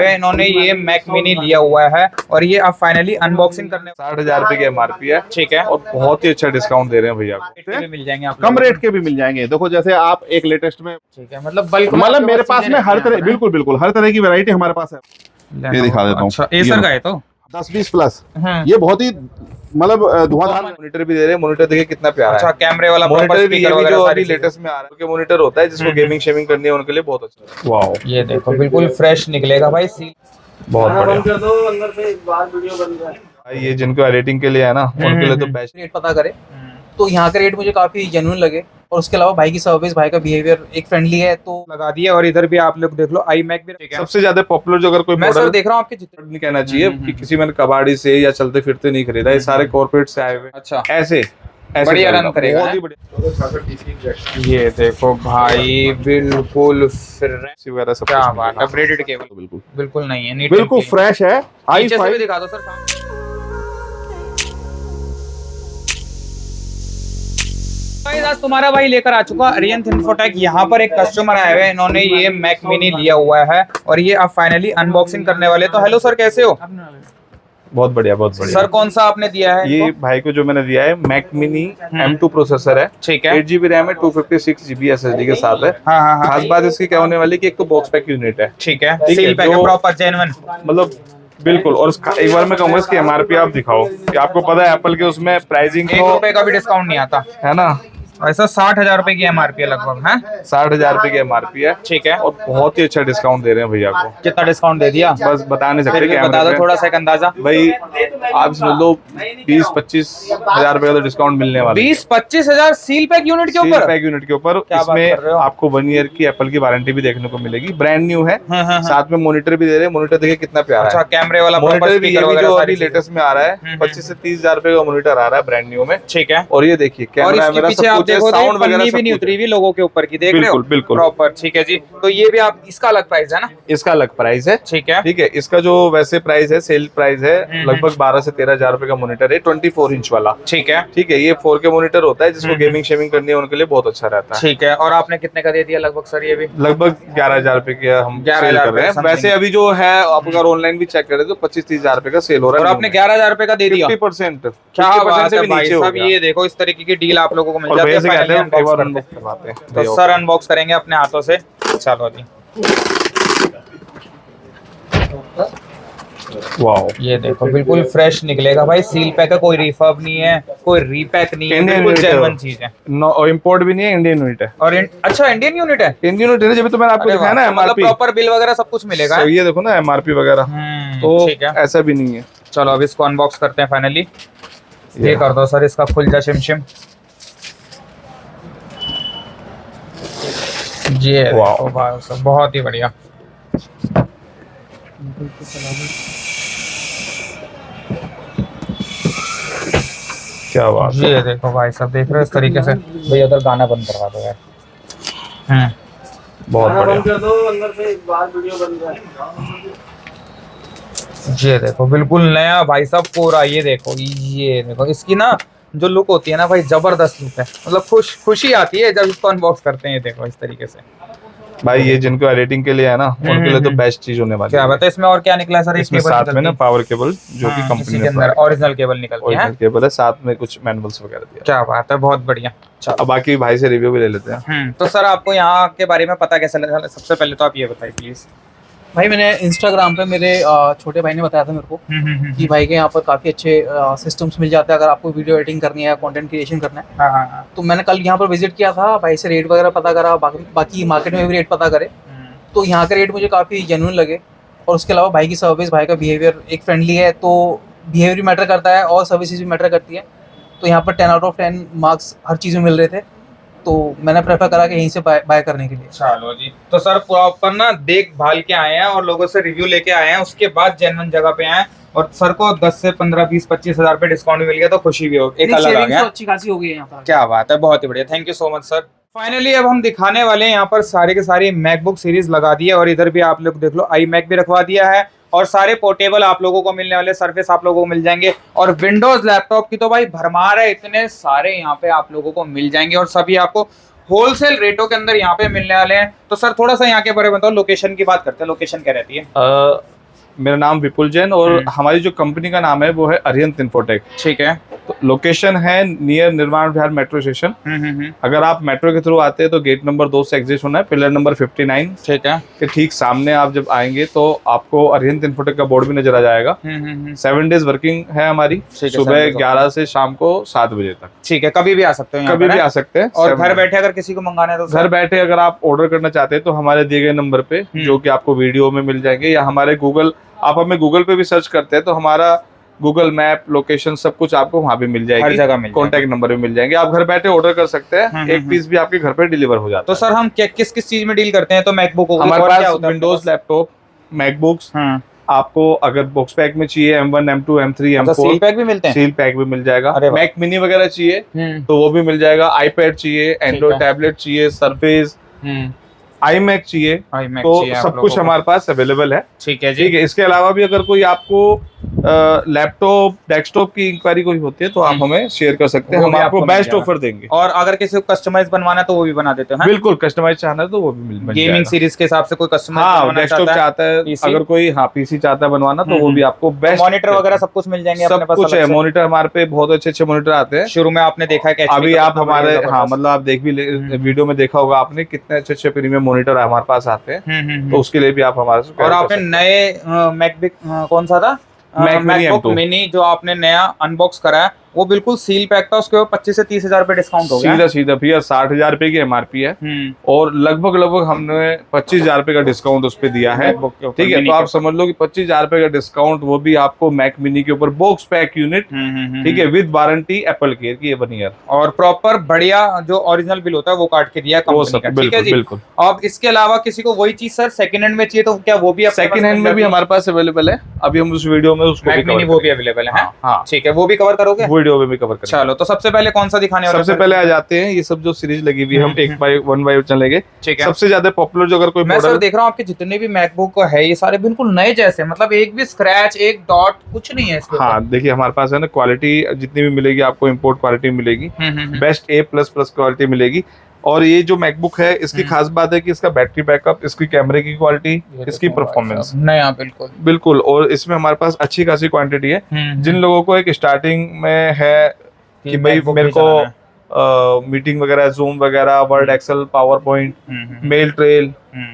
इन्होंने ये Mac mini लिया हुआ है और ये अब फाइनली अनबॉक्सिंग करने 60,000 रुपए की एमआरपी है। ठीक है, और बहुत ही अच्छा डिस्काउंट दे रहे हैं भैया रेट के भी मिल जाएंगे आप कम रेट के भी मिल जाएंगे। देखो जैसे आप एक लेटेस्ट में, ठीक है, मतलब बल्क मतलब मेरे पास में हर तरह, बिल्कुल बिल्कुल हर तरह की वैरायटी हमारे पास है। ये दिखा देता हूँ। अच्छा, एसर का है तो 10-20 प्लस, ये बहुत ही मतलब धुआंधार मॉनिटर भी दे रहे हैं। मॉनिटर देखिए कितना प्यारा अच्छा, है। कैमरे वाला मॉनिटर भी, ये भी जो अभी लेटेस्ट में आ रहा है मॉनिटर होता है, जिसको गेमिंग शेमिंग करनी है उनके लिए बहुत अच्छा। वाओ, ये देखो बिल्कुल फ्रेश निकलेगा भाई, सील बहुत बढ़िया। कर दो अंदर से एक बार वीडियो बन रहा है भाई ये जिनको एडिटिंग के लिए है ना, उनके लिए तो बेस्ट। रेट पता करे तो यहाँ का रेट मुझे काफी जेन्युइन लगे, और उसके अलावा भाई की सर्विस, भाई का बिहेवियर एक फ्रेंडली है तो लगा दिया। और इधर भी आप लोग देख लो आई मैक भी, ठीक है। सबसे ज्यादा पॉपुलर जो अगर कोई मैं सर मॉडल देख रहा हूँ आपके जितने, नहीं कहना चाहिए कि किसी मैंने कबाड़ी से या चलते फिरते नहीं खरीदा, ये सारे कॉर्पोरेट से आए हुए। अच्छा, ऐसे बढ़िया चल रन रहा, करेगा, बहुत ही बढ़िया। ये देखो भाई बिल्कुल फ्रेश वगैरह सब क्या कुछ बात है, ब्रेडेड केबल बिल्कुल बिल्कुल नहीं है, नीट बिल्कुल फ्रेश है। हाई नीचे से भी फाई दिखा दो सर सामने। गाइस, आज तुम्हारा भाई लेकर आ चुका अरियंथ इन्फोटेक। यहाँ पर एक कस्टमर आए हुए हैं, इन्होंने ये मैक मिनी लिया हुआ है और ये अब फाइनली अनबॉक्सिंग करने वाले। तो हेलो सर, कैसे हो? बहुत बढ़िया, बहुत बढ़िया। सर कौन सा आपने दिया है? ये भाई को जो मैंने दिया है मैक मिनी M2 प्रोसेसर है, ठीक है, 8GB रैम है, 256 GB SSD के साथ है। हाँ हाँ हाँ, खास बात इसकी क्या होने वाली कि एक तो बॉक्स पैक यूनिट है, ठीक है, ठीक है, सील पैक है, जो- प्रॉपर जेन्युइन, मतलब बिल्कुल। और एक बार मैं कहूंगा इसकी एमआरपी आप दिखाओ कि आपको पता है एप्पल के उसमें प्राइसिंग ₹1 का भी डिस्काउंट नहीं आता है ना। ऐसा। 60,000 रुपए की एमआरपी है लगभग, है 60,000 रुपए की एमआरपी है, ठीक है। और बहुत ही अच्छा डिस्काउंट दे रहे हैं भैया को। कितना डिस्काउंट दे दिया? बस बता नहीं सकते, फिर भी बता दो थोड़ा सा एक अंदाजा। भाई आप समझ लो 20-25 हजार रुपए का तो डिस्काउंट मिलने वाला है। 20-25 हजार सील पैक यूनिट के सील ऊपर? पैक यूनिट के ऊपर। क्या बात कर इसमें रहे हो? आपको 1 ईयर की एप्पल की वारंटी भी देखने को मिलेगी, ब्रांड न्यू है। हाँ। साथ में मॉनिटर भी दे रहे हैं। मॉनिटर देखिए कितना प्यारा अच्छा, है। कैमरे वाला मॉनिटर भी, ये भी जो अभी लेटेस्ट, लेटेस्ट में आ रहा है 25 से 30 हजार रुपए का मॉनिटर आ रहा है ब्रांड न्यू में, ठीक है। और ये देखिए और कैमरा इसके वगैरह पीछे सब आप कुछ है, देखो तो साउंड वगैरह पन्नी सब भी नहीं कुछ उतरी हुई लोगों के ऊपर की, देख रहे हो? बिल्कुल बिल्कुल प्रॉपर, ठीक है जी। तो ये भी आप, इसका अलग प्राइस है ना? इसका अलग प्राइस है, ठीक है, ठीक है। इसका जो वैसे प्राइस है, सेल प्राइस है लगभग 12 से 13 हजार रुपए का मॉनिटर है, 24 इंच वाला, ठीक है, ठीक है। ये 4K मॉनिटर होता है, जिसको गेमिंग शेमिंग करनी है उनके लिए बहुत अच्छा रहता है, ठीक है। और आपने कितने का दे दिया लगभग सर ये भी? लगभग 11,000 रुपए की हम 11,000 सेल कर रहे हैं। something। वैसे अभी जो है आप अगर ऑनलाइन भी चेक करें तो 25-30 हजार रुपए का सेल हो रहा और है। आपने 11,000 रुपए का दे दिया? 50%, क्या 50% बात से है भी भाई नीचे हो साहब, गया। ये देखो इस तरीके की डील आप लोगों को मिल और जाती है। भैया से कहते फाइनली हैं एक बार अनबॉक्स unbox करवाते हैं। तो सर अनबॉक्स करेंगे अपने हाथों से, चलो जी। वाओ, ये देखो बिल्कुल फ्रेश निकलेगा भाई, सील पैक है, कोई रिफर्ब नहीं है, कोई रीपैक नहीं है, इंडियन बिल्कुल यूनिट है। जेन्युइन चीज है। और इम्पोर्ट भी नहीं है, इंडियन यूनिट है। और अच्छा, इंडियन यूनिट है? इंडियन यूनिट है, जब तो मैंने आपको अरे दिखाया वाह, ना तो मतलब एमआरपी, प्रॉपर बिल वगैरह सब कुछ मिलेगा? तो ये देखो ना एमआरपी वगैरह, तो ठीक है। ऐसा भी नहीं है। चलो अब इसको अनबॉक्स करते हैं फाइनली। ये कर दो सर, इसका खुल जा शिमशिम। ये देखो भाई साहब, बहुत ही बढ़िया। क्या बात है, ये देखो भाई साहब, देख रहे हो इस तरीके से। भैया उधर गाना बंद करवा दो यार। बहुत बढ़िया। कर दो अंदर से एक बार वीडियो बन रहा है ये देखो बिल्कुल नया भाई साहब कोरा। ये देखो इसकी ना जो लुक होती है ना भाई, जबरदस्त लुक है। मतलब खुशी आती है जब इसको अनबॉक्स करते हैं। ये देखो इस तरीके से भाई ये जिनको एडिटिंग के लिए है ना, उनके लिए तो बेस्ट चीज होने वाली क्या है। बात है। इसमें और क्या निकला है सर? इसमें साथ में ना पावर केबल, जो कि इसी कंपनी के ने अंदर ओरिजिनल केबल निकलती है। ओरिजिनल केबल है, साथ में कुछ मैनुअल्स वगैरह दिया। क्या बात है, बहुत बढ़िया। अब बाकी भाई से रिव्यू भी ले लेते हैं। तो सर आपको यहाँ के बारे में पता कैसे लगा? सबसे पहले तो आप ये बताइए प्लीज। भाई मैंने इंस्टाग्राम पे मेरे छोटे भाई ने बताया था मेरे को कि भाई के यहाँ पर काफ़ी अच्छे सिस्टम्स मिल जाते हैं अगर आपको वीडियो एडिटिंग करनी है, कंटेंट क्रिएशन करना है। हाँ। तो मैंने कल यहाँ पर विजिट किया था, भाई से रेट वगैरह पता करा, बाकी मार्केट में भी रेट पता करे तो यहाँ के रेट मुझे काफ़ी जेन्युइन लगे। और उसके अलावा भाई की सर्विस, भाई का बिहेवियर एक फ्रेंडली है, तो बिहेवियर भी मैटर करता है और सर्विसेज भी मैटर करती है। तो यहाँ पर 10 आउट ऑफ 10 मार्क्स हर चीज़ में मिल रहे थे, तो मैंने प्रेफर करा कि यहीं से बाय करने के लिए। चलो जी, तो सर प्रॉपर ना देखभाल के आए हैं और लोगों से रिव्यू लेके आए हैं, उसके बाद जेन्युइन जगह पे आए हैं। और सर को 10 से 15, 20, 25 हजार रुपए डिस्काउंट भी मिल गया, तो खुशी भी हो, एक अलग आ गया। अच्छी खासी हो गई है यहाँ पर। क्या बात है, बहुत ही बढ़िया, thank you so much sir. Finally अब हम दिखाने वाले हैं यहाँ पर सारे के सारी मैकबुक सीरीज लगा दी है। और इधर भी आप लोग देख लो आई मैक भी रखवा दिया है। और सारे पोर्टेबल आप लोगों को मिलने वाले, सरफेस आप लोगों को मिल जाएंगे। और विंडोज लैपटॉप की तो भाई भरमार है, इतने सारे यहाँ पे आप लोगों को मिल जाएंगे। और सभी आपको होलसेल रेटों के अंदर यहाँ पे मिलने वाले हैं। तो सर थोड़ा सा यहाँ के बारे में बताओ, लोकेशन की बात करते हैं, लोकेशन क्या रहती है? मेरा नाम विपुल जैन और हमारी जो कंपनी का नाम है वो है अरिहंत इन्फोटेक। ठीक है। तो लोकेशन है नियर निर्माण विहार मेट्रो स्टेशन। अगर आप मेट्रो के थ्रू आते हैं तो गेट नंबर 2 से एग्जिट होना है, पिलर नंबर 59। ठीक है। के ठीक सामने आप जब आएंगे तो आपको अरिहंत इन्फोटेक का बोर्ड भी नजर आ जाएगा। 7 डेज वर्किंग है हमारी, सुबह 11 से शाम को 7 बजे तक। ठीक है, कभी भी आ सकते हो, कभी भी आ सकते हैं। और घर बैठे अगर किसी को मंगाना है तो घर बैठे अगर आप ऑर्डर करना चाहते हैं तो हमारे दिए गए नंबर पे, जो कि आपको वीडियो में मिल जाएंगे, या हमारे गूगल, आप हमें गूगल पे भी सर्च करते हैं तो हमारा गूगल मैप लोकेशन सब कुछ आपको वहाँ भी मिल जाएगी, हर जगह मिल कॉन्टैक्ट नंबर भी मिल जाएंगे। आप घर बैठे ऑर्डर कर सकते हैं, एक पीस भी आपके घर पे डिलीवर हो जाता तो है। सर हम किस किस चीज में डील करते हैं? तो मैकबुक हमारे पास विंडोज लैपटॉप, मैकबुक्स, आपको अगर बॉक्स पैक में चाहिए M1 M2 M3 M4 seal pack भी मिलते हैं, सील पैक भी मिल जाएगा। अरे वाह। मैक मिनी वगैरह चाहिए तो वो भी मिल जाएगा। आईपैड चाहिए, एंड्रॉइड टैबलेट चाहिए, सरफेस, iMac चाहिए, तो सब कुछ हमारे पास अवेलेबल है। ठीक है जी। ठीक है। इसके अलावा भी अगर कोई आपको लैपटॉप डेस्कटॉप की इंक्वायरी कोई होती है तो आप हमें शेयर कर सकते हैं, वो हम भी आपको आपको मिल बेस्ट जाएगा। ऑफर देंगे। और अगर किसी को कस्टमाइज बनवाना है तो वो भी बना देते हैं? बिल्कुल, कस्टमाइज चाहना है तो वो भी मिल गेमिंग जाएगा। सीरीज के हिसाब से कोई कस्टमाइज हाँ, बनवाना डेस्कटॉप चाहता है, PC? अगर कोई पीसी चाहता है बनवाना तो वो भी आपको बेस्ट मॉनिटर वगैरह सब कुछ मिल जाएंगे अपने सब पास? कुछ है। मॉनिटर हमारे पे बहुत अच्छे मॉनिटर आते हैं। शुरू में आपने देखा है कि अभी आप हमारे मतलब आप देख भी वीडियो में देखा होगा आपने, कितने अच्छे प्रीमियम मॉनिटर हमारे पास आते हैं, तो उसके लिए भी आप हमारे से और आपने नए मैकबुक कौन सा था, मैकबुक मिनी जो आपने नया अनबॉक्स करा है, वो बिल्कुल सील पैक था, उसके ऊपर 25 से 30 हजार रुपए डिस्काउंट हो गया। सीधा भैया 60,000 रुपए की एमआरपी है और लगभग हमने 25,000 रुपए का डिस्काउंट उस पे दिया है। ठीक है, तो आप समझ लो कि 25,000 रुपए का डिस्काउंट, वो भी आपको मैक मिनी के ऊपर बॉक्स पैक यूनिट, ठीक है, विद वारंटी एप्पल केयर की 1 ईयर, और प्रॉपर बढ़िया जो ओरिजिनल बिल होता है वो काट के दिया कंपनी का। ठीक है जी। बिल्कुल। अब इसके अलावा किसी को वही चीज सर सेकंड हैंड में चाहिए तो क्या वो भी सेकंड हैंड में भी हमारे पास अवेलेबल है। अभी हम उस वीडियो में उसको वो भी अवेलेबल है? हाँ, ठीक है, वो भी कवर करोगे? वीडियो में भी कवर करेंगे। चलो, तो सबसे पहले कौन सा दिखाने वाले? सबसे पहले आ जाते हैं, ये सब जो सीरीज लगी हुई है हम एक बाय वन चलेंगे। ठीक है। सबसे ज्यादा पॉपुलर जो अगर कोई मैं सर देख रहा हूँ आपके जितने भी मैकबुक है ये सारे बिल्कुल नए जैसे, मतलब एक भी स्क्रैच, एक डॉट कुछ नहीं है इसके ऊपर। हाँ, देखिए हमारे पास है ना, क्वालिटी जितनी भी मिलेगी आपको इम्पोर्ट क्वालिटी मिलेगी, बेस्ट A++ क्वालिटी मिलेगी। और ये जो मैकबुक है इसकी खास बात है कि इसका बैटरी बैकअप, इसकी कैमरे की क्वालिटी, इसकी परफॉर्मेंस नया बिल्कुल। और इसमें हमारे पास अच्छी खासी क्वांटिटी है। जिन लोगों को एक स्टार्टिंग में है कि भाई मेरे को मीटिंग वगैरह, जूम वगैरह, Word, Excel, PowerPoint, mail trail,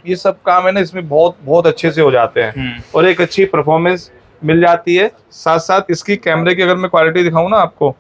ये सब काम है ना इसमें बहुत अच्छे से हो जाते हैं और एक अच्छी परफॉर्मेंस मिल जाती है। साथ साथ इसकी कैमरे की अगर मैं क्वालिटी दिखाऊं ना आपको,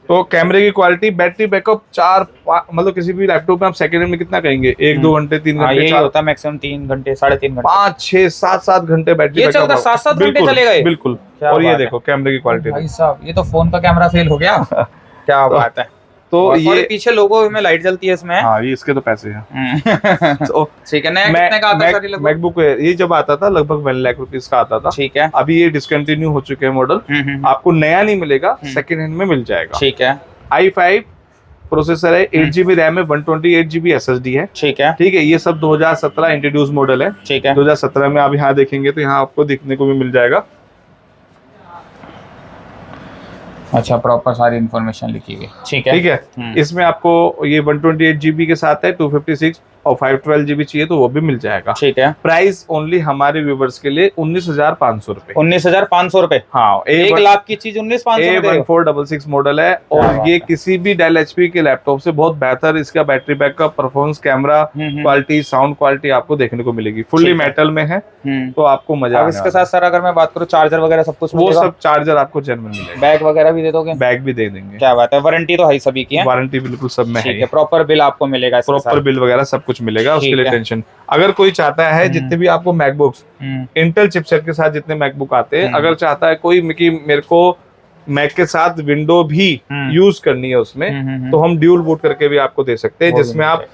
तो कैमरे की क्वालिटी, बैटरी बैकअप 4-5, मतलब किसी भी लैपटॉप में आप सेकंड में कितना कहेंगे, 1-2 घंटे, 3 घंटे, यही होता है मैक्सिमम 3 घंटे, 3.5 घंटे, 5, 6, 7 घंटे बैटरी बैकअप। 7 घंटे चलेगा ये? बिल्कुल। और ये देखो कैमरे की क्वालिटी, भाई साहब ये तो फोन का कैमरा फेल हो गया। क्या बात है। तो ये पीछे लोगो में लाइट जलती है इसमें। हाँ, ये इसके तो पैसे हैं। तो ठीक है। नया कितने का आता है सर? मैकबुक ये जब आता था लगभग 1 लाख रुपीस का आता था। ठीक है। अभी ये डिसकंटिन्यू हो चुके हैं मॉडल, आपको नया नहीं मिलेगा, सेकंड हैंड में मिल जाएगा। ठीक है। i5 प्रोसेसर है, 8GB रैम है, 128GB SSD है। ठीक है। ठीक है, ये सब 2017 इंट्रोड्यूस मॉडल है। ठीक है। 2017 में आप यहाँ देखेंगे तो यहाँ आपको दिखने को भी मिल जाएगा। अच्छा, प्रॉपर सारी इन्फॉर्मेशन लिखी हुई। ठीक है। ठीक है। इसमें आपको ये 128GB के साथ है, 256 और 512GB चाहिए तो वो भी मिल जाएगा। ठीक है। प्राइस ओनली हमारे व्यूवर्स के लिए 19,500 रुपए। 19,500 रुपए? हाँ, 1 लाख की चीज 19,500 में। 1466 मॉडल है और ये किसी भी डेल HP के लैपटॉप से बहुत बेहतर इसका battery backup, performance, camera quality, sound quality आपको देखने को मिलेगी। फुल्ली मेटल में है तो आपको मजा आएगा। इसके साथ सर अगर मैं बात करूँ चार्जर वगैरह सब कुछ, वो सब चार्जर आपको जेन्युइन मिलेगा। बैग वगैरह भी दे दोगे? बैग भी दे देंगे। क्या बात है। वारंटी तो है सभी की है? वारंटी बिल्कुल सब में है। प्रॉपर बिल आपको मिलेगा? प्रॉपर बिल वगैरह सब कुछ मिलेगा, उसके लिए टेंशन। अगर कोई चाहता है जितने भी आपको मैकबुक्स इंटेल चिपसेट के साथ जितने मैकबुक आते हैं, अगर चाहता है कोई कि मेरे को मैक के साथ विंडो भी यूज करनी है उसमें, तो हम ड्यूल बूट करके भी आपको दे सकते हैं, जिसमें आप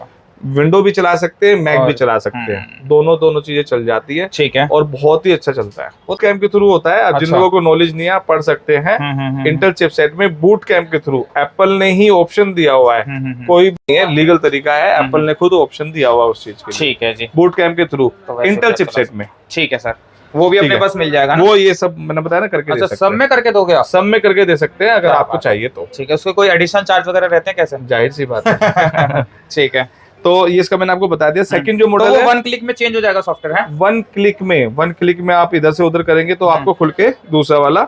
विंडो भी चला सकते हैं, मैक भी चला सकते हैं, दोनों चीजें चल जाती है। ठीक है। और बहुत ही अच्छा चलता है। बूट कैंप के थ्रू होता है। अब जिन लोगों को नॉलेज नहीं है आप पढ़ सकते हैं। इंटेल चिपसेट में बूट कैंप के थ्रू एप्पल ने ही ऑप्शन दिया हुआ है, कोई नहीं है, लीगल तरीका है, एप्पल ने खुद ऑप्शन दिया हुआ है उस चीज के लिए। ठीक है जी। बूट कैंप के थ्रू इंटेल चिपसेट में। ठीक है सर। वो भी ठीक अपने है। पास मिल जाएगा ना? वो ये सब मैंने बताया ना करके दे अच्छा, सकते सब हैं। में करके दोगे आप? सब में करके दे सकते हैं अगर क्या आपको बात है। चाहिए तो। ठीक है, उसके कोई एडिशनल चार्ज वगैरह रहते हैं कैसे? जाहिर सी बात है। ठीक है, तो ये इसका मैंने आपको बता दिया। सेकंड जो तो मॉडल वो है, 1 क्लिक में चेंज हो जाएगा सॉफ्टवेयर है? 1 क्लिक में आप इधर से उधर करेंगे तो आपको खुल के दूसरा वाला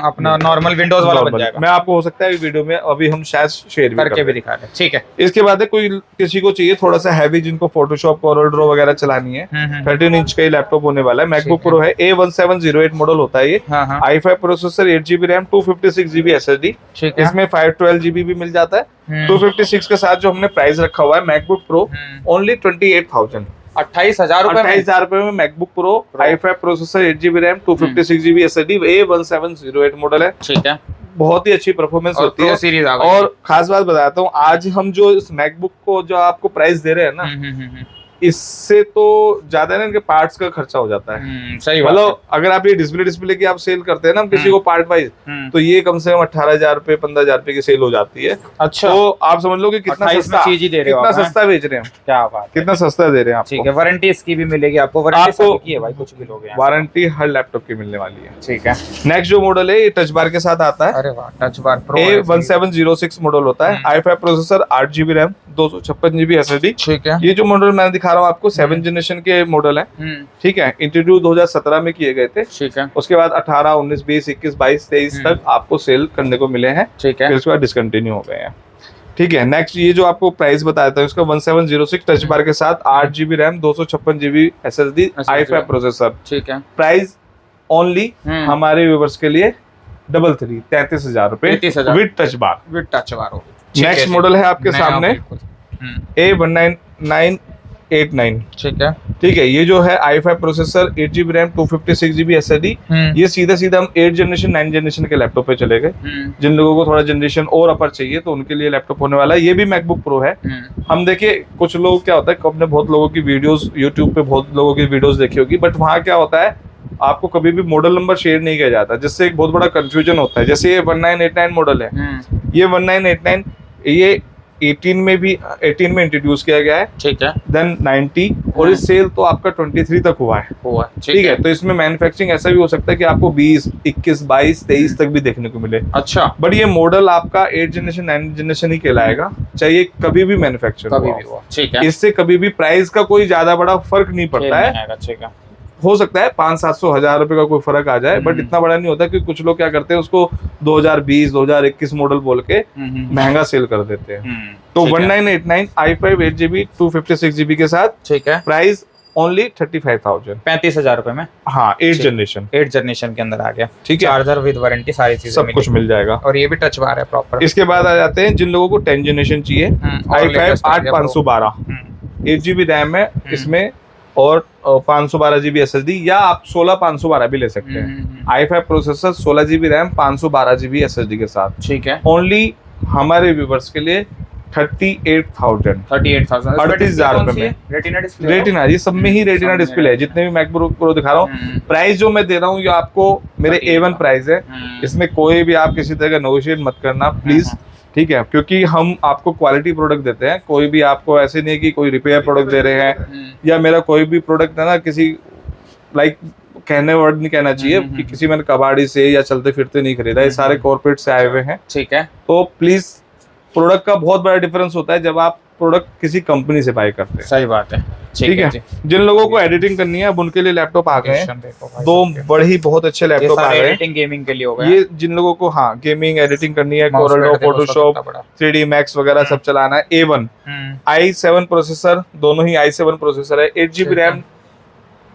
अपना नॉर्मल विंडोज वाला बन normal- जाएगा। मैं आपको हो सकता है वीडियो में अभी हम शायद शेयर भी करके कर भी दें। दिखा दे। ठीक है। इसके बाद है कोई किसी को चाहिए थोड़ा सा हैवी, जिनको फोटोशॉप कोरल ड्रॉ वगैरह चलानी है, 13 इंच का ही लैपटॉप होने वाला है। मैकबुक ठीक है। प्रो है, A1708 मॉडल होता है ये। हाँ हाँ, i5 processor, 8GB RAM, 256GB SSD। ठीक है। इसमें 512GB भी मिल जाता है। 256 के साथ जो हमने प्राइस रखा हुआ है मैकबुक प्रो, ओनली 28,000, 28,000 रुपए में? 28,000 रुपए में MacBook pro, i5 processor, 8GB RAM, 256GB SSD, A1708 model है। ठीक है। बहुत ही अच्छी परफॉर्मेंस और होती प्रो है। सीरीज आ गई। और खास बात बताता हूँ, आज हम जो इस मैकबुक को जो आपको प्राइस दे रहे हैं ना, इससे तो ज्यादा ना इनके पार्ट्स का खर्चा हो जाता है। सही बात मतलब अगर आप ये डिस्प्ले की आप सेल करते हैं ना किसी को पार्ट वाइज, है। तो ये कम से कम 18,000 रुपए 15,000 रुपए की सेल हो जाती है। अच्छा, तो आप समझ लो कि कितना 28 में सस्ता, चीज ही दे रहे हो कितना आप, हैं? सस्ता बेच रहे हैं हम, क्या बात है। कितना सस्ता दे रहे हैं ठीक आपको। है, वारंटी इसकी भी मिलेगी आपको? वारंटी आपको सबकी है भाई, कुछ भी लोगे यहाँ से। वारंटी हर लैपटॉप की मिलने वाली है। ठीक है। नेक्स्ट जो मॉडल है ये टच बार के साथ आता है। अरे वाह, touch bar pro A1706 model होता है। i5 processor, 8GB RAM, 256GB SSD। ठीक है। ये जो मॉडल मैं दिखा रहा हूँ आपको 7 जनरेशन के मॉडल है। ठीक है, इंट्रोड्यूस 2017 में किए गए थे। ठीक है। उसके बाद 18, 19, 20, 21, 22, 23 तक आपको सेल करने को मिले हैं। ठीक फिर है। उसके बाद डिसकंटिन्यू हो गए हैं। ठीक है, नेक्स्ट ये जो आपको प्राइस बताया था उसका 1706 टच बार के साथ, 8GB RAM, 256GB SSD, i5 processor. ठीक है। प्राइस ओनली हमारे व्यूवर्स के लिए 33,000 रुपए 33,000 with touch bar. With touch bar हो। नेक्स्ट मॉडल है आपके सामने A1989। ठीक है। ठीक है, ये जो है i5 processor, 8GB RAM, 256GB SSD। ये सीधा सीधा हम 8 जनरेशन 9 जनरेशन के लैपटॉप पे चले गए। जिन लोगों को थोड़ा जनरेशन और अपर चाहिए तो उनके लिए लैपटॉप होने वाला है। ये भी मैकबुक प्रो है। हम देखिए कुछ लोग क्या होता है, आपने बहुत लोगों की वीडियोस यूट्यूब पे बहुत लोगों की वीडियोस देखी होगी, बट वहाँ क्या होता है आपको कभी भी मॉडल नंबर शेयर नहीं किया जाता, जिससे एक बहुत बड़ा कंफ्यूजन होता है। जैसे ये 1989 मॉडल है, ये 1989 ये 18 में इंट्रोड्यूस किया गया है। ठीक है। देन 90 और इस सेल तो आपका 23 तक हुआ है। हुआ। ठीक है, तो इसमें मैन्युफैक्चरिंग ऐसा भी हो सकता है कि आपको 20, 21, 22, 23 तक भी देखने को मिले। अच्छा, बट ये मॉडल आपका 8 जनरेशन 9 जनरेशन ही कहलाएगा, चाहे कभी भी मैन्युफैक्चर कभी भी हुआ। ठीक है। इससे कभी भी प्राइस का कोई ज्यादा बड़ा फर्क नहीं पड़ता है। ठीक है। हो सकता है 500-700 हजार रुपए का कोई फर्क आ जाए, बट इतना बड़ा नहीं होता, क्योंकि कुछ लोग क्या करते हैं उसको 2020 2021 मॉडल बोल के महंगा सेल कर देते हैं। तो 1989 i5 8GB 256GB के साथ ठीक है। Price only 35,000। 35,000 रुपए में। हाँ, 8 ठीक। जनरेशन 8 जनरेशन के अंदर आ गया। ठीक है, चार्जर विद वारंटी, सारी चीजें सब कुछ मिल जाएगा। और ये भी टच बार है प्रॉपर। इसके बाद आ जाते हैं जिन लोगों को 10 जनरेशन चाहिए, i5 8512 8GB रैम है इसमें, और 512GB SSD, या आप 16/512 भी ले सकते हैं। i5 processor, 16GB RAM, 512GB SSD के साथ। ठीक है। ओनली हमारे व्यूवर्स के लिए 38,000 38,000 रुपए में। Retina display. रेटिना, ये सब में ही रेटिना डिस्प्ले है। जितने भी मैकबुक प्रो दिखा रहा हूँ, प्राइस जो मैं दे रहा हूँ ये आपको मेरे A1 प्राइस है। इसमें कोई भी आप किसी तरह का नेगोशिएट मत करना प्लीज, ठीक है, क्योंकि हम आपको क्वालिटी प्रोडक्ट देते हैं। कोई भी आपको ऐसे नहीं कि कोई रिपेयर प्रोडक्ट दे रहे हैं, या मेरा कोई भी प्रोडक्ट है ना किसी लाइक कहने वर्ड नहीं कहना चाहिए कि किसी मैंने कबाड़ी से या चलते फिरते नहीं खरीदा, ये सारे कॉर्पोरेट से आए हुए हैं। ठीक है। तो प्लीज, प्रोडक्ट का बहुत बड़ा डिफरेंस होता है जब आप प्रोडक्ट किसी कंपनी से बाय करते हैं। सही बात है। ठीक है, जिन लोगों को एडिटिंग करनी है अब उनके लिए लैपटॉप आ गए हैं। दो बड़े ही बहुत अच्छे लैपटॉप आ गए हैं। एडिटिंग गेमिंग के लिए हो गया। ये जिन लोगों को हाँ गेमिंग एडिटिंग करनी है, Corel Draw, Photoshop, 3D Max वगैरह सब चलाना है, A1 i7 प्रोसेसर, दोनों ही i7 प्रोसेसर है, 8GB RAM,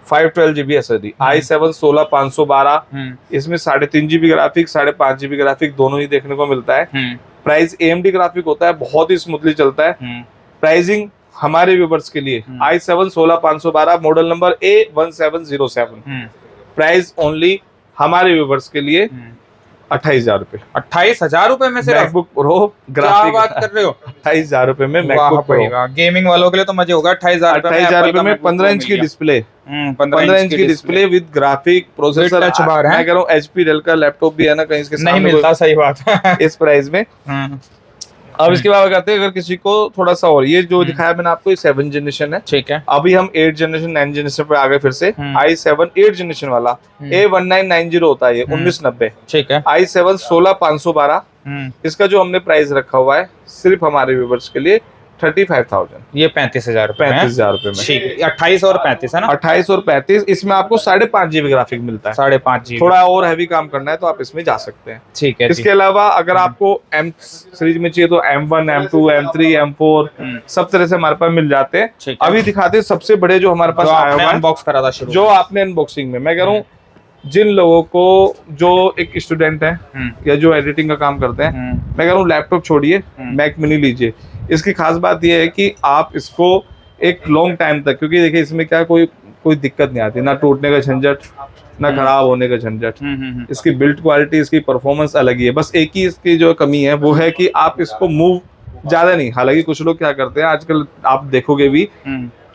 512GB SSD, i7 16/512, इसमें 3.5GB ग्राफिक, 5.5GB ग्राफिक दोनों ही देखने को मिलता है। प्राइस AMD ग्राफिक होता है, बहुत ही स्मूथली चलता है। प्राइसिंग हमारे व्यूवर्स के लिए i7 16/512 model number A1707, price only हमारे व्यूवर्स के लिए 28,000 रुपए। 28,000 रुपए में से मैकबुक प्रो क्या ग्राफिक बात कर रहे हो? 28,000 रुपए में मैकबुक प्रो। गेमिंग वालों के लिए तो मजे होगा। 28,000 रुपए में 15 इंच की डिस्प्ले, 15 इंच की display with graphic, processor, touch bar है। मैं कह रहा हूँ HP डेल का लैपटॉप भी है ना, कहीं इसके नहीं सामने मिलता। सही बात है। इस प्राइस में। अब इसके बाद कहते हैं अगर किसी को थोड़ा सा और, ये जो दिखाया मैंने आपको, ये 7 जनरेशन है। ठीक है। अभी हम 8 जनरेशन 9 जनरेशन पे आ गए फिर से। i7 8 जनरेशन वाला A1990 होता है ये 1990। ठीक है। i7 16512, इसका जो हमने प्राइस रखा हुआ है सिर्फ हमारे व्यूवर्स के लिए 35,000। ये 35,000 रुपए 35,000 रुपए में। ठीक है। 28 और 35 है ना? 28 और 35। इसमें आपको 5.5 GB ग्राफिक मिलता है। 5.5 GB। थोड़ा और हैवी काम करना है तो आप इसमें जा सकते हैं। ठीक है। इसके अलावा अगर आपको M सीरीज में चाहिए तो M1 M2 M3 M4 सब तरह से हमारे पास मिल जाते हैं। ठीक है। अभी दिखाते हैं सबसे बड़े जो हमारे पास आया हुआ है, अनबॉक्स करा था शुरू, जो आपने अनबॉक्सिंग में। मैं कह रहा हूँ जिन लोगों को, जो एक स्टूडेंट है या जो एडिटिंग का काम करते हैं, मैं कह रहा हूँ लैपटॉप छोड़िए, मैक मिनी लीजिए। इसकी खास बात यह है कि आप इसको एक लॉन्ग टाइम तक, क्योंकि देखिए इसमें क्या कोई दिक्कत नहीं आती, ना टूटने का झंझट, ना खराब होने का झंझट। इसकी बिल्ड क्वालिटी, इसकी परफॉर्मेंस अलग ही है। बस एक ही इसकी जो कमी है वो है कि आप इसको मूव ज्यादा नहीं, हालांकि कुछ लोग क्या करते हैं आजकल आप देखोगे भी,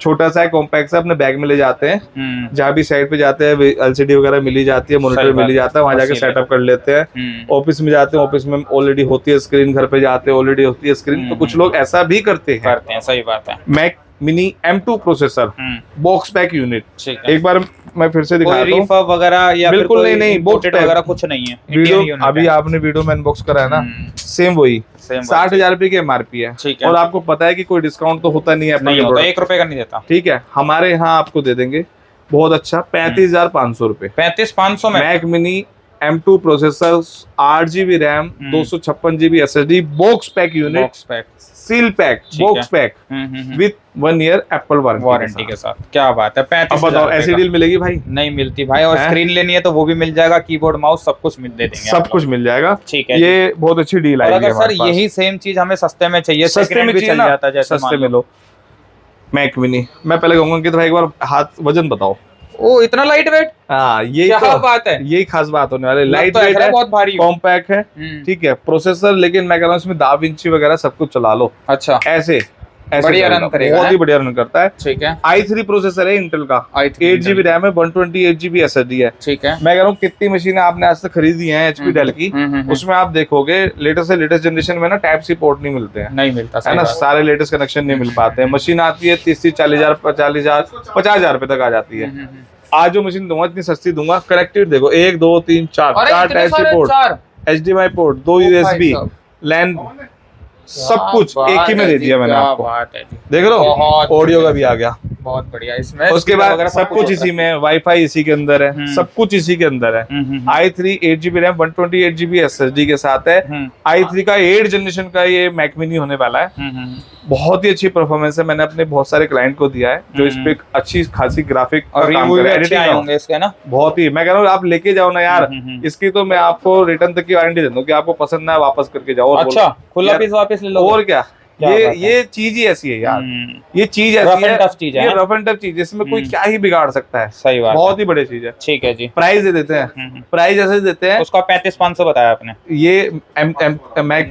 छोटा सा है, कॉम्पैक्ट सा, अपने बैग में ले जाते हैं, जहाँ भी साइड पे जाते हैं एलसीडी वगैरह मिली जाती है, मॉनिटर मिली जाता है, वहां जाके सेटअप कर लेते हैं। ऑफिस में जाते हैं, ऑफिस में ऑलरेडी होती है स्क्रीन, घर पे जाते हैं ऑलरेडी होती है स्क्रीन। तो कुछ लोग ऐसा भी करते हैं। सही बात है। Mac mini M2 processor, box pack unit. एक बार मैं फिर से दिखाता हूँ, रिफर्ब वगैरह या बिल्कुल नहीं, बॉक्स वगैरह कुछ नहीं है। वीडियो अभी आपने वीडियो में अनबॉक्स करा है ना, सेम वही 60,000 रुपए की MRP है। और आपको पता है कि कोई डिस्काउंट तो होता नहीं है, 1 रुपए का नहीं देता। ठीक है, हमारे यहाँ आपको दे देंगे बहुत अच्छा 35,500 रुपए। 35,500 में Mac mini M2 processor, 8 GB RAM, 256 GB SSD, box pack unit, seal pack, box pack with 1 year Apple warranty के साथ। क्या बात है। 35,000 अब बताओ ऐसी डील मिलेगी भाई? नहीं मिलती भाई। और स्क्रीन लेनी है तो वो भी मिल जाएगा, कीबोर्ड माउस सब कुछ दे देंगे, सब कुछ मिल जाएगा। ठीक है, ये बहुत अच्छी डील आई है। अगर सर यही सेम चीज हमें सस्ते में चाहिए, सस्ते में भी चल जाता है, सस्ते में लो मैक मिनी। मैं पहले कहूंगा कि भाई एक बार हाथ वजन बताओ। ओ इतना लाइट वेट। हाँ, ये क्या तो बात है, यही खास बात होने वाली। लाइट तो वेट है, बहुत भारी, कॉम्पैक्ट है, ठीक है प्रोसेसर, लेकिन मैं कह रहा हूँ इसमें दा विंची वगैरह सब कुछ चला लो। अच्छा, ऐसे बढ़िया रन करेगा, बहुत ही बढ़िया रन करता है। ठीक है। i3 प्रोसेसर है इंटेल का, 8 GB रैम है, 128 GB SSD है। ठीक है। मैं कह रहा हूँ कितनी मशीनें आपने आज तक खरीदी हैं HP डेल की, उसमें आप देखोगे लेटेस्ट से लेटेस्ट जनरेशन में ना टाइप सी पोर्ट नहीं मिलते हैं, नहीं मिलता है ना, सारे लेटेस्ट कनेक्शन नहीं मिल पाते हैं। मशीन आती है 30,000 40,000 50,000 50,000 रुपए तक आ जाती है। आज जो मशीन दूंगा इतनी सस्ती दूंगा। कनेक्टेड देखो 1 2 3 4 type C port, HDMI port, 2 USB, LAN, सब कुछ एक ही में दे दिया मैंने आपको। देख लो ऑडियो का भी आ गया, बहुत बढ़िया। इसमें उसके बाद सब कुछ इसी में, वाईफाई इसी के अंदर है, सब कुछ इसी के अंदर है। i3 8 GB RAM 128 GB SSD के साथ है। i3 का 8 जनरेशन का ये मैक मिनी होने वाला है। बहुत ही अच्छी परफॉर्मेंस है। मैंने अपने बहुत सारे क्लाइंट को दिया है जो इस पे अच्छी खासी ग्राफिक और एडिटिंग होंगे इसके ना। बहुत ही, मैं कह रहा हूँ आप लेके जाओ ना यार, इसकी तो मैं आपको रिटर्न तक की वारंटी दे दूं कि आपको पसंद ना वापस करके जाओ। अच्छा, खुला पीस वापस ले लो। और क्या, ये चीज ही ऐसी है यार, ये चीज ऐसी है, ये रफ एंड टफ चीज, इसमें कोई क्या ही बिगाड़ सकता है। सही बात, बहुत ही बड़ी चीज है। ठीक है जी, प्राइस दे देते हैं, प्राइस ऐसे देते हैं। उसका 35,500 बताया आपने। ये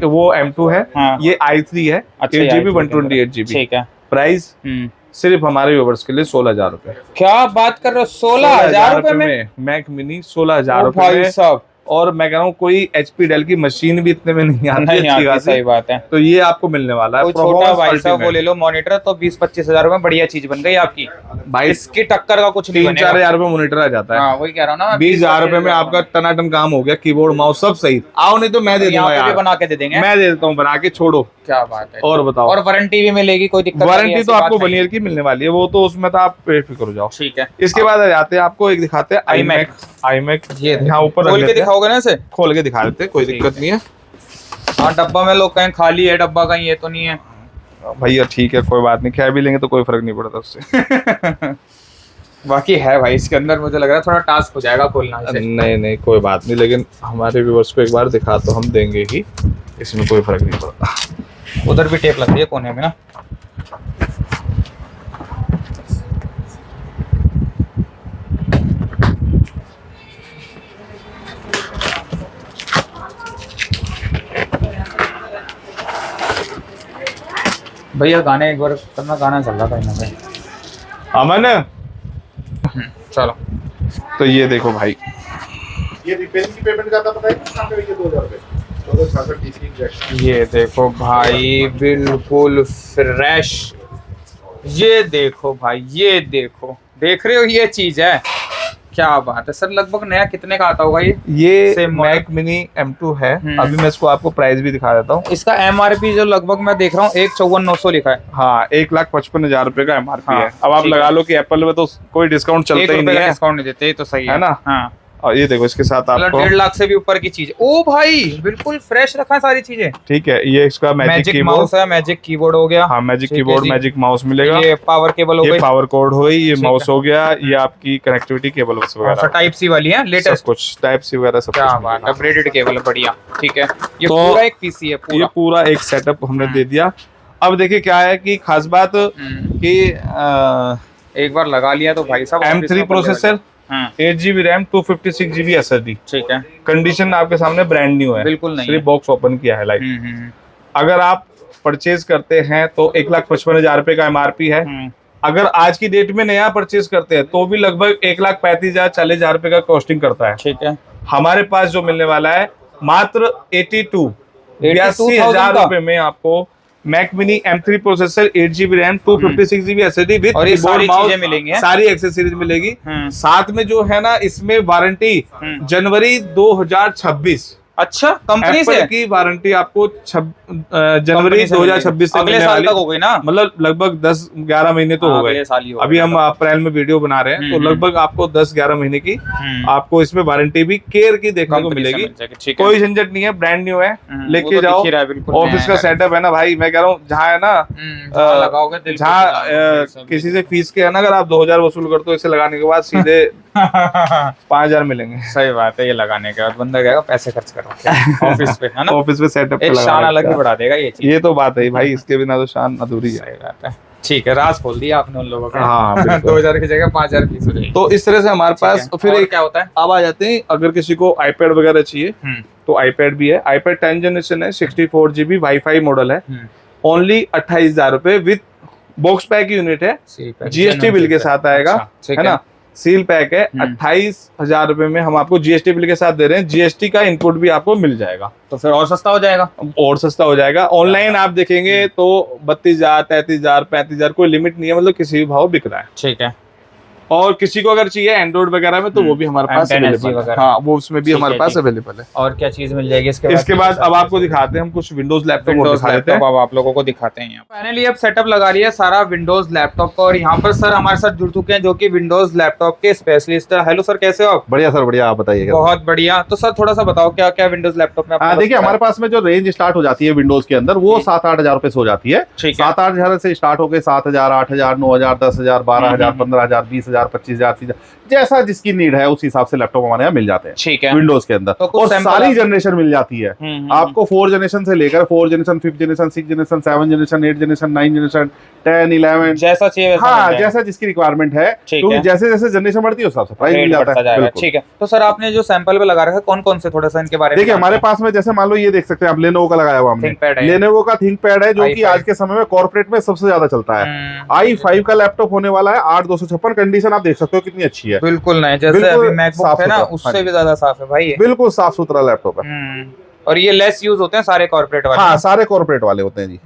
वो M2 है, ये i3 है, 8 GB 128 GB। ठीक है, प्राइस सिर्फ हमारे व्यूअर्स के लिए 16,000 रुपए। क्या बात कर रहे हो, 16,000 रुपए में मैक मिनी? 16,000 रुपए में। और मैं कह रहा हूँ कोई HP डेल की मशीन भी इतने में नहीं आती, सही बात है। तो ये आपको मिलने वाला है। छोटा भाई साहब वो ले लो मॉनिटर, तो 20-25,000 रुपए बढ़िया चीज बन गई आपकी भाई। इसकी टक्कर का कुछ नहीं, 3-4 रुपए मॉनिटर आ जाता है। वही कह रहा हूँ ना, 20,000 रुपए में आपका टनाटन काम हो गया, कीबोर्ड माउस सब सही। आओ नहीं तो मैं दे दूंगा यार, बना के दे देंगे, मैं दे देता हूँ बना के, छोड़ो। क्या बात है। और बताओ, और वारंटी भी मिलेगी, कोई दिक्कत? वारंटी तो आपको 1 ईयर की मिलने वाली है, वो तो उसमें तो आप बेफिक्र हो जाओ। ठीक है, इसके बाद आ जाते हैं, आपको एक दिखाते हैं iMac। ये यहाँ ऊपर खोल के दिखाओगे ना, इसे खोल के दिखा देते, कोई दिक्कत नहीं है। हाँ, डब्बा में लोग कहीं खाली है डब्बा, कहीं ये तो नहीं है भैया। ठीक है, कोई बात नहीं, खा भी लेंगे तो कोई फर्क नहीं पड़ता उससे। बाकी है भाई इसके अंदर, मुझे लग रहा है थोड़ा टास्क हो जाएगा खोलना इसे। नहीं कोई बात नहीं, लेकिन हमारे व्यूअर्स को एक बार दिखा तो हम देंगे ही, इसमें कोई फर्क नहीं पड़ता। उधर भी टेप लग रही है कोने में ना। भैया गाने एक बार करना, गाना चल रहा था यहाँ पे। अमन चलो, तो ये देखो भाई, ये रिपेयरिंग की पेमेंट का था, पता है कितना पे? 2,000 रुपए। ये देखो भाई बिल्कुल फ्रेश, ये देखो भाई, ये देखो, देख रहे हो ये चीज है, क्या बात है सर। लगभग नया कितने का आता होगा ये Same मैक मिनी M2 है। अभी मैं इसको आपको प्राइस भी दिखा देता हूँ। इसका MRP जो लगभग मैं देख रहा हूँ 154,900 लिखा है। हाँ, 1,55,000 रुपए का MRP हाँ, है। अब आप ठीक लगा है। लो कि एप्पल में तो कोई डिस्काउंट चलता ही नहीं है, डिस्काउंट नहीं देते, ये तो सही है ना? हाँ, और ये देखो इसके साथ मतलब आपको 1.5 लाख से भी ऊपर की चीज। ओ भाई बिल्कुल फ्रेश रखा है सारी चीजें। ठीक है, ये इसका मैजिक कीबोर्ड माउस है, मैजिक कीबोर्ड हो गया। हाँ, मैजिक ठीक है कीबोर्ड, जी। मैजिक माउस मिलेगा। ये पावर केबल हो ये गई, पावर कोड हो गई, ये ठीक माउस है। हो गया, ये आपकी कनेक्टिविटी केबल वगैरह, टाइप सी वाली है सब लेटेस्ट, कुछ टाइप सी वगैरह सब क्या कुछ बात मिलेगा। है, अपग्रेडेड केबल है, बढ़िया। ठीक है, ये तो पूरा एक पीसी है ये पूरा। पूरा एक सेटअप हमने दे दिया। अब देखिए क्या है कि खास बात कि एक बार लगा लिया तो भाई साहब M3 processor, 8GB RAM, 256GB SSD। ठीक है, कंडीशन आपके सामने ब्रांड न्यू है, बिल्कुल नहीं सिर्फ है। बॉक्स ओपन किया है। लाइक अगर आप परचेज करते हैं तो 1,55,000 रुपए का MRP है। अगर आज की डेट में नया परचेज करते हैं तो भी लगभग 1,35,000 40,000 रुपए का कॉस्टिंग करता है। ठीक है, हमारे पास जो मिलने वाला है मात्र 82,000 रुपए में आपको Mac mini M3 processor, 8GB RAM, 256GB SSD with और ये कीबोर्ड, सारी माउस चीजें मिलेंगी हैं? सारी एक्सेसरीज मिलेगी। साथ में जो है ना, इसमें वारंटी जनवरी 2026 अच्छा कंपनी एप्पल से की वारंटी आपको जनवरी कंपनी से 2026 से अगले मिलने साल वाली। तक हो गई ना, मतलब लगभग 10-11 महीने तो हाँ, हो गए। अगले साल ही हो अभी गए हम अप्रैल में वीडियो बना रहे हैं, तो लगभग आपको 10-11 महीने की आपको इसमें वारंटी भी केयर की देखने को कंपनी से मिलेगी। मिल जाएगी। ठीक है, कोई झंझट नहीं है, ब्रांड न्यू है, वो लेके तो जाओ। दिख ही रहा है, बिल्कुल ऑफिस नया का है। सेटअप है ना भाई, मैं कह रहा हूँ जहाँ है ना, जहाँ लगाओगे दिल पे जहाँ लगाओगे, सब किसी से फीस के है ना, अगर आप 2,000 वसूल करते हो, इसे लगाने के बाद सीधे 5,000 मिलेंगे। सही बात है, ये लगाने के बाद बंदा कहेगा पैसे खर्च करो ऑफिस पे, है ना? ऑफिस में सेटअप एक शान अलग ही बढ़ा देगा ये चीज। ये तो बात है भाई, इसके बिना तो शान अधूरी है। सही बात है। ठीक है, राज खोल दिया आपने उन लोगों का। हाँ, बिल्कुल। 2,000 की जगह 5,000 फीस हो जाएगी। तो इस तरह से हमारे पास ठीक फिर है, और एक क्या होता है? अब आ जाते हैं, अगर किसी को आईपैड वगैरह चाहिए तो आईपैड भी है। आईपैड 10 जनरेशन है, 64GB वाईफाई मॉडल है, ओनली 28,000 रुपए विद बॉक्स पैक यूनिट है, GST बिल के साथ आएगा, है ना? सील पैक है। 28,000 रुपए में हम आपको GST बिल के साथ दे रहे हैं। GST का इनपुट भी आपको मिल जाएगा, तो फिर और सस्ता हो जाएगा। और सस्ता हो जाएगा। ऑनलाइन आप देखेंगे तो 32,000, 33,000, 35,000, कोई लिमिट नहीं है, मतलब किसी भी भाव बिक रहा है। ठीक है, और किसी को अगर चाहिए एंड्रॉइड वगैरह में तो वो भी हमारे पास M10 अवेलेबल है। वगैरह। हाँ, वो उसमें भी ठीक हमारे है पास जी। अवेलेबल है। और क्या चीज मिल जाएगी इसके बाद अब आपको दिखाते हैं हम कुछ विंडोज लैपटॉप विंडोज दिखा देते लैपटॉप हैं। अब आप लोगों को दिखाते हैं। फाइनली अब सेटअप लगा रही है सारा विंडोज लैपटॉप का, और यहाँ पर सर हमारे साथ जुड़ चुके हैं जो कि विंडोज लैपटॉप के स्पेशलिस्ट है। हेलो सर, कैसे हो आप? बढ़िया सर, बढ़िया। आप बताइए। बहुत बढ़िया। तो सर थोड़ा सा बताओ क्या क्या विंडोज लैपटॉप में आपके देखिए, हमारे पास में जो रेंज स्टार्ट हो जाती है विंडोज के अंदर, वो 7-8 हजार रुपए से हो जाती है। ठीक है। 7-8 हजार से स्टार्ट होकर 7,000, 8,000, 9,000, 10,000, 12,000, 15,000, 20,000, 25,000, 30,000, जैसा जिसकी नीड है उस हिसाब से लैपटॉप हमारे यहाँ मिल जाते हैं। ठीक है, विंडोज के अंदर। तो कुछ और सैंपल सारी आप- जनरेशन मिल जाती है आपको। 4 जनरेशन से लेकर 4 generation, 5th generation, 6th generation, 7 generation, 8 generation, 9 generation, 10, 11। जैसा चाहिए वैसा मिल हाँ, जाएगा। जैसा जिसकी रिक्वायरमेंट है, ठीक क्योंकि है। जैसे जैसे जनरेशन बढ़ती है उस हिसाब से प्राइस मिल रेट जाता बढ़ता है। जाएगा। बिल्कुल। ठीक है, तो सर आपने जो सैंपल पे लगा रखा है कौन कौन से, थोड़ा सा इनके बारे में देखिए, हमारे पास में जैसे मान लो ये देख सकते हैं आप, लेनोवो का लगाया हुआ हमने। ThinkPad है। लेनोवो का थिंकपैड है, जो कि i5 आज के समय में कॉर्पोरेट में सबसे ज्यादा चलता है। i5 का लैपटॉप होने वाला है। 8,256 कंडीशन आप देख सकते हो कितनी अच्छी है। बिल्कुल नहीं, जैसे बिल्कुल अभी मैकबुक साफ है ना, सुथरा। उससे भी ज्यादा साफ है भाई ये। बिल्कुल साफ सुथरा लैपटॉप है। और ये लेस यूज होते हैं सारे कॉर्पोरेट वाले। हाँ, सारे कॉर्पोरेट वाले होते हैं जी।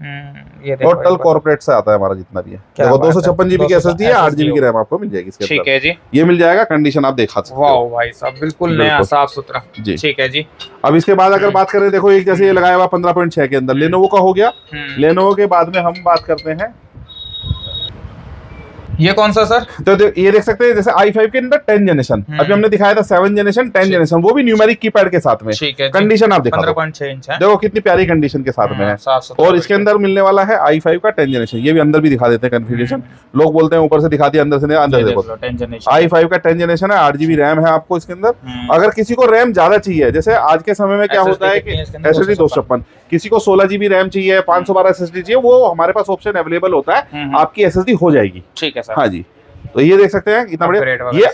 ये देखो टोटल एक बार। कॉर्पोरेट से आता है हमारा जितना भी है। क्या देखो, बात है। 256GB की SSD है, 8GB की SSD रैम आपको मिल जाएगी इसके ठीक अंदर। है जी। ये मिल जाएगा, कंडीशन आप देखा सकते वाह हो। भाई साहब, बिल्कुल नया बिल्कुल। साफ सुथरा। जी। ठीक है जी। अब इसके बाद अगर बात करें, देखो एक जैसे ये लगाया हुआ 15.6 के अंदर लेनोवो का हो गया। लेनोवो के बाद में हम बात करते हैं, ये कौन सा सर? तो ये देख सकते हैं जैसे i5 के अंदर 10 जनरेशन, अभी हमने दिखाया था 7 जनरेशन, 10 जनरेशन, वो भी न्यूमेरिक कीपैड के साथ में। ठीक है जी। कंडीशन आप दिखा दो। 15.6 इंच है। देखो कितनी प्यारी कंडीशन के साथ में है। साफ सुथरा और इसके अंदर मिलने वाला है i5 का 10 जनरेशन। ये भी अंदर भी दिखा देते हैं कन्फिग्रेशन। लोग बोलते हैं ऊपर से दिखाती है, अंदर से नहीं, अंदर देखो। i5 का 10 जनरेशन है, 8GB रैम है आपको इसके अंदर। अगर किसी को रैम ज्यादा चाहिए, जैसे आज के समय में क्या SSD होता है कितनी कि है इसके अंदर? SSD 256, किसी को 16GB रैम चाहिए, 512 SSD चाहिए, वो हमारे पास ऑप्शन अवेलेबल होता है, आपकी SSD हो जाएगी। ठीक है सर। हाँ जी। तो ये देख सकते हैं कितना Upgrade बढ़िया। वगैरह ये सब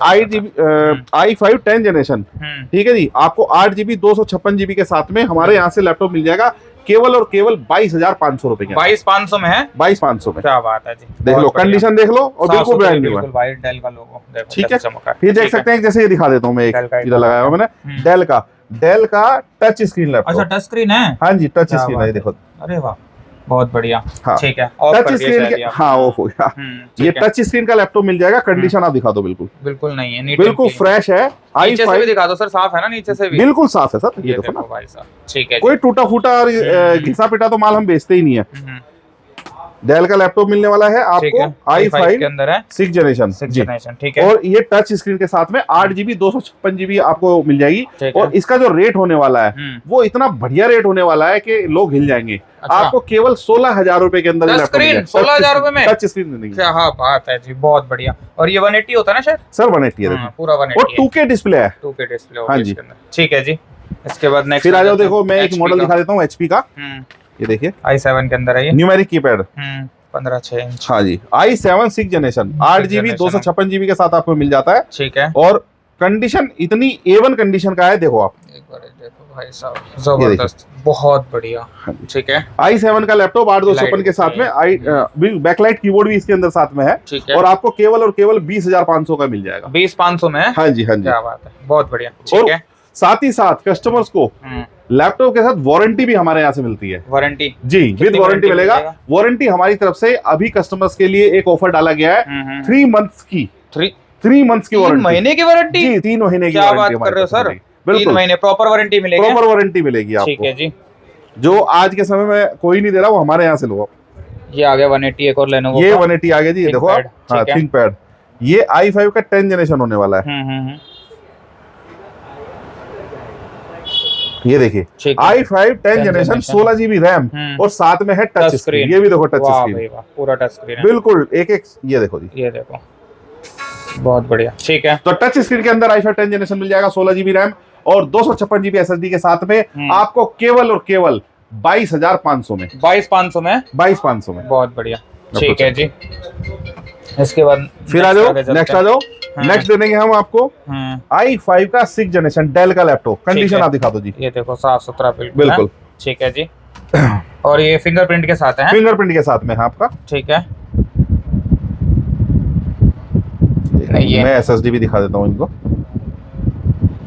i5 10 जनरेशन, ठीक है जी। आपको 8GB 256GB के साथ में हमारे यहाँ से लैपटॉप मिल जाएगा केवल और केवल 22,500 रुपए के। 22,500 में है। 22,500 में। क्या बात है जी। देख लो, कंडीशन देख लो, और बिल्कुल ब्रांड न्यू है। भाई डेल का लोगो देखो ठीक कैसे है। चमका है। फिर देख सकते हैं, जैसे ये दिखा देता हूँ मैं, एक Dell का इधर लगाया हुआ मैंने, डेल का डेल का टच स्क्रीन अच्छा लैपटॉप। टच स्क्रीन है, हाँ जी टच क्या स्क्रीन बात है है। देखो। अरे वाह बहुत बढ़िया। हाँ। ठीक है ऑफ टच कर दिया स्क्रीन शायद के, ये हाँ ऑफ हो गया। ये ठीक है। टच स्क्रीन का लैपटॉप मिल जाएगा। कंडीशन आप दिखा दो बिल्कुल, बिल्कुल नहीं है, नीट बिल्कुल एंड फ्रेश है। क्लीन। नीचे से भी i5 दिखा दो सर, साफ है ना नीचे से भी? बिल्कुल साफ है सर, ये ये देखो ना। देखो भाई साहब, ठीक है कोई टूटा फूटा और घिसा पिटा तो माल हम बेचते ही नहीं है। जी। डेल का लैपटॉप मिलने वाला है ठीक आपको है i5 के अंदर है 6 जनरेशन 6 जी। जनरेशन, ठीक है। और ये टच स्क्रीन के साथ में 8 GB 256 GB आपको मिल जाएगी। ठीक है। और इसका जो रेट होने वाला है वो इतना बढ़िया रेट होने वाला है कि लोग हिल जाएंगे। अच्छा। आपको केवल 16,000 रुपए के अंदर टच लैपटॉप मिल स्क्रीन जाएगा। 16,000 रुपए में? टच स्क्रीन नहीं क्या हाँ बात है जी, बहुत बढ़िया। और ये 180 होता है ना शायद? सर 180 है हाँ, देखो। पूरा और 180 है। 2K डिस्प्ले है। 2K डिस्प्ले हाँ होगी जी। इसके अंदर, ठीक है जी। इसके बाद नेक्स्ट फिर आ जाओ, देखो मैं एक मॉडल दिखा देता हूँ HP का। ये देखिए i7 के अंदर है ये। Numeric keypad. 15.6 इंच, हाँ जी i7 6 जनरेशन 8 GB 256 GB के साथ आपको मिल जाता है। ठीक है। और कंडीशन इतनी A1 कंडीशन का है, देखो आप। एक बार ये देखो भाई साहब, जबरदस्त, बहुत बढ़िया। ठीक है i7 का लैपटॉप 8256 के साथ में बैकलाइट कीबोर्ड भी इसके अंदर साथ में है। ठीक है। और आपको केवल और केवल 20,500 का मिल जाएगा। 20,500 में है? हाँ जी हाँ जी। क्या बात है, बहुत बढ़िया। ठीक और है। साथ ही साथ कस्टमर्स को लैपटॉप के साथ वारंटी भी हमारे यहाँ से मिलती है। वारंटी जी विद वारंटी मिलेगा। वारंटी हमारी तरफ से अभी कस्टमर्स के लिए एक ऑफर डाला गया है 3 मंथ्स की। 3 मंथ्स की 3 वारंटी। महीने की वारंटी? जी 3 महीने की क्या वारंटी। बात कर रहे हो सर? 3 बिल्कुल महीने प्रॉपर वारंटी मिलेगी? प्रॉपर वारंटी मिलेगी ठीक है आपको। जी। जो आज के समय में कोई नहीं दे रहा, वो हमारे यहाँ से लो। ये आ गया 180 एक और Lenovo ये का। 180 आ गया जी, ये देखो आप। हाँ ठीक है। थिंकपैड। ये i5 का 10 जनरेशन होने वाला है। ये देखिए ठीक है। i5 10 जनरेशन 16 GB रैम और साथ में है टच स्क्रीन। ये भी देखो टच वाह स्क्रीन, भाई वाह, पूरा टच स्क्रीन है। बिल्कुल एक एक। ये देखो जी, ये देखो बहुत बढ़िया। ठीक है। तो टच स्क्रीन के अंदर i5 10 जनरेशन मिल जाएगा 16 GB रैम और 256 GB SSD के साथ में आपको केवल और केवल 22,500 में। 22,500 में? 22,500 में, बहुत बढ़िया। ठीक है जी। इसके बाद फिर आ जाओ नेक्स्ट, आ जाओ नेक्स्ट दे देंगे हम आपको i5 का 6 जनरेशन डेल का लैपटॉप। कंडीशन आप दिखा दो जी। ये देखो साफ सुथरा बिल्कुल। ठीक है जी। और ये फिंगरप्रिंट के साथ है? फिंगरप्रिंट के साथ में है आपका। ठीक है। नहीं, मैं SSD भी दिखा देता हूँ इनको।